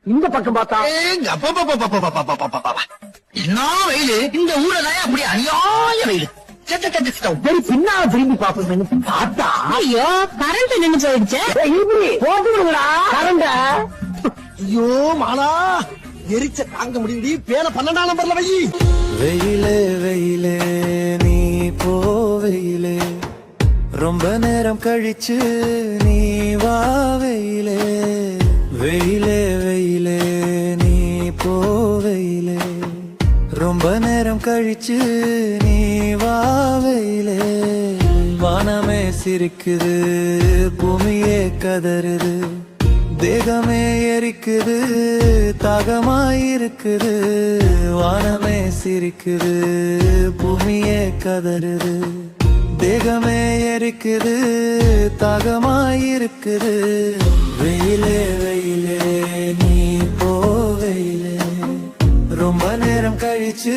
இந்த பக்கம் பார்த்தா என்ன வெயிலு இந்த ஊர்ல அப்படி அநியாய வெயிலு. பின்னா திரும்பி பாப்போம் பார்த்தா ஐயோ கரண்ட் நின்னு போயிடுச்சு. போட்டு விடுங்களா கரண்ட. ஐயோ மாலா எரிச்ச தாங்க முடியடி. பேன 12ஆம் நம்பர்ல வை. வெயிலே வெயிலே நீ போ வெயிலே, ரொம்ப நேரம் கழிச்சு நீ வா வெயிலே. வெயிலே வெயிலே நீ போ வெயிலே, ரொம்ப நேரம் கழிச்சு நீ வா வெயிலே. வானமே சிரிக்குது, பூமியே கதறுது, தேகமே எரிக்குது, தாகமாயிருக்குது. வானமே சிரிக்குது, பூமியே கதறுது, தேகமே எரிக்குது, தாகமாயிருக்குது. வெயிலே வெயிலே நீ போ வெயிலே, ரொம்ப நேரம் கழிச்சு